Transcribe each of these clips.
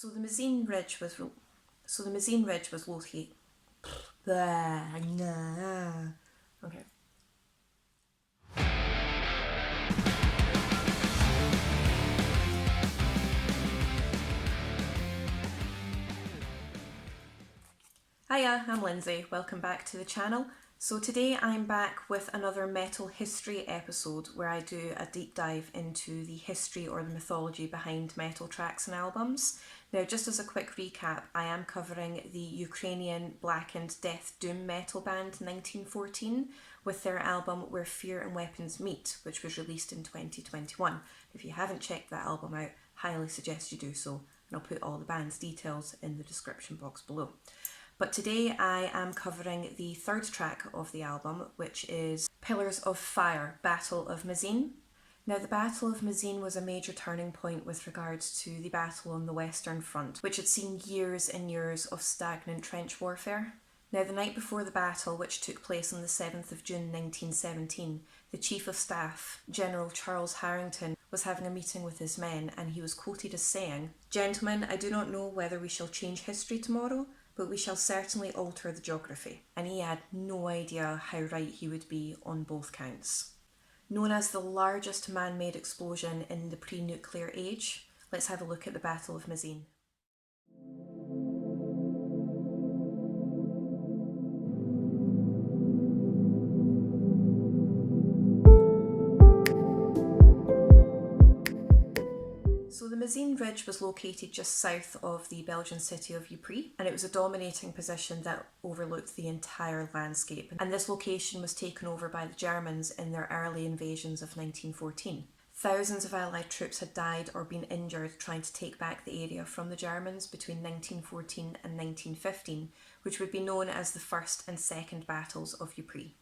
So the Mazin Ridge was located. Okay. Hiya, I'm Lindsay. Welcome back to the channel. So today I'm back with another metal history episode where I do a deep dive into the history or the mythology behind metal tracks and albums. Now, just as a quick recap, I am covering the Ukrainian Blackened death doom metal band 1914 with their album Where Fear and Weapons Meet, which was released in 2021. If you haven't checked that album out, highly suggest you do so, and I'll put all the band's details in the description box below. But today I am covering the third track of the album, which is Pillars of Fire, Battle of Mazin. Now, the Battle of Mazin was a major turning point with regards to the battle on the Western Front, which had seen years and years of stagnant trench warfare. Now, the night before the battle, which took place on the 7th of June 1917, the Chief of Staff, General Charles Harrington, was having a meeting with his men, and he was quoted as saying, "Gentlemen, I do not know whether we shall change history tomorrow, but we shall certainly alter the geography." And he had no idea how right he would be on both counts. Known as the largest man-made explosion in the pre-nuclear age, let's have a look at the Battle of Mazin. So the Mazin Ridge was located just south of the Belgian city of Uppbeat, and it was a dominating position that overlooked the entire landscape. And this location was taken over by the Germans in their early invasions of 1914. Thousands of Allied troops had died or been injured trying to take back the area from the Germans between 1914 and 1915, which would be known as the First and Second Battles of Uppbeat.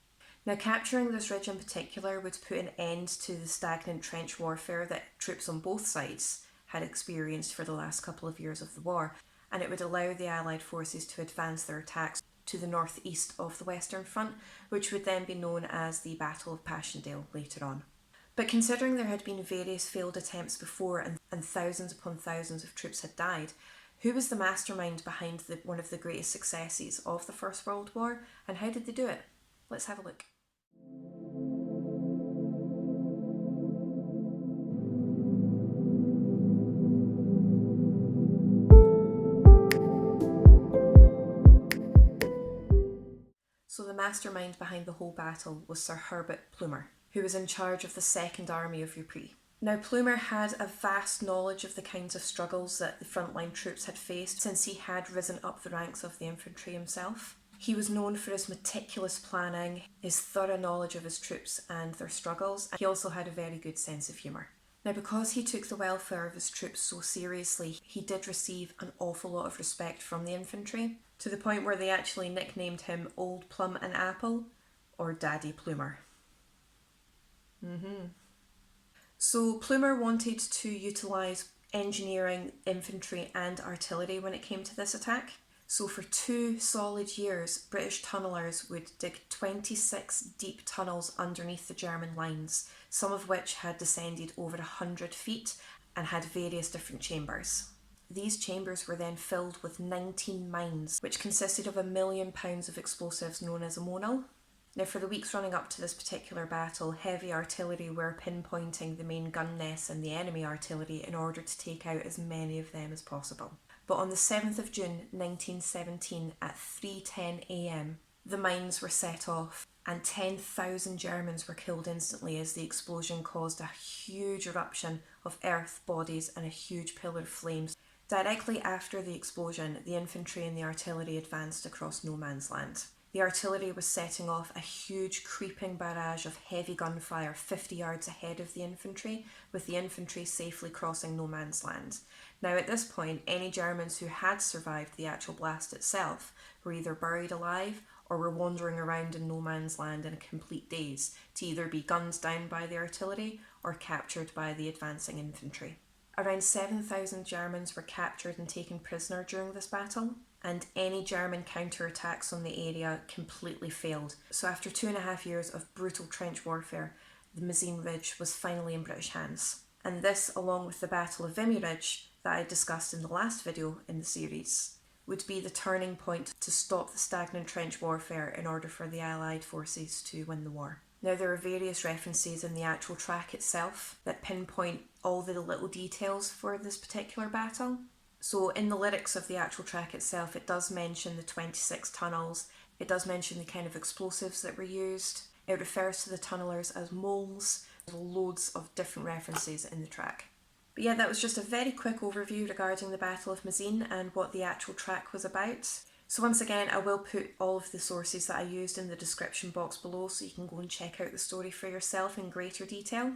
Now, capturing this ridge in particular would put an end to the stagnant trench warfare that troops on both sides had experienced for the last couple of years of the war, and it would allow the Allied forces to advance their attacks to the northeast of the Western Front, which would then be known as the Battle of Passchendaele later on. But considering there had been various failed attempts before and thousands upon thousands of troops had died, who was the mastermind behind one of the greatest successes of the First World War, and how did they do it? Let's have a look. So the mastermind behind the whole battle was Sir Herbert Plumer, who was in charge of the Second Army of Uppbeat. Now, Plumer had a vast knowledge of the kinds of struggles that the frontline troops had faced since he had risen up the ranks of the infantry himself. He was known for his meticulous planning, his thorough knowledge of his troops and their struggles, and he also had a very good sense of humour. Now, because he took the welfare of his troops so seriously, he did receive an awful lot of respect from the infantry, to the point where they actually nicknamed him Old Plum and Apple, or Daddy Plumer. So Plumer wanted to utilise engineering, infantry and artillery when it came to this attack. So for 2 solid years, British tunnellers would dig 26 deep tunnels underneath the German lines, some of which had descended over 100 feet and had various different chambers. These chambers were then filled with 19 mines, which consisted of £1 million of explosives known as ammonal. Now, for the weeks running up to this particular battle, heavy artillery were pinpointing the main gun nests and the enemy artillery in order to take out as many of them as possible. But on the 7th of June 1917 at 3:10 a.m, the mines were set off and 10,000 Germans were killed instantly as the explosion caused a huge eruption of earth, bodies and a huge pillar of flames. Directly after the explosion, the infantry and the artillery advanced across no man's land. The artillery was setting off a huge creeping barrage of heavy gunfire 50 yards ahead of the infantry, with the infantry safely crossing no man's land. Now, at this point, any Germans who had survived the actual blast itself were either buried alive or were wandering around in no man's land in a complete daze, to either be gunned down by the artillery or captured by the advancing infantry. Around 7,000 Germans were captured and taken prisoner during this battle, and any German counterattacks on the area completely failed. So after 2.5 years of brutal trench warfare, the Mazin Ridge was finally in British hands. And this, along with the Battle of Vimy Ridge, that I discussed in the last video in the series would be the turning point to stop the stagnant trench warfare in order for the Allied forces to win the war. Now, there are various references in the actual track itself that pinpoint all the little details for this particular battle. So in the lyrics of the actual track itself, it does mention the 26 tunnels, it does mention the kind of explosives that were used, it refers to the tunnelers as moles. There's loads of different references in the track. But yeah, that was just a very quick overview regarding the Battle of Mazin and what the actual track was about. So once again, I will put all of the sources that I used in the description box below so you can go and check out the story for yourself in greater detail.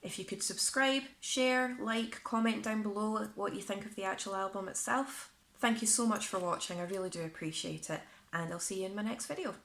If you could subscribe, share, like, comment down below what you think of the actual album itself. Thank you so much for watching, I really do appreciate it, and I'll see you in my next video.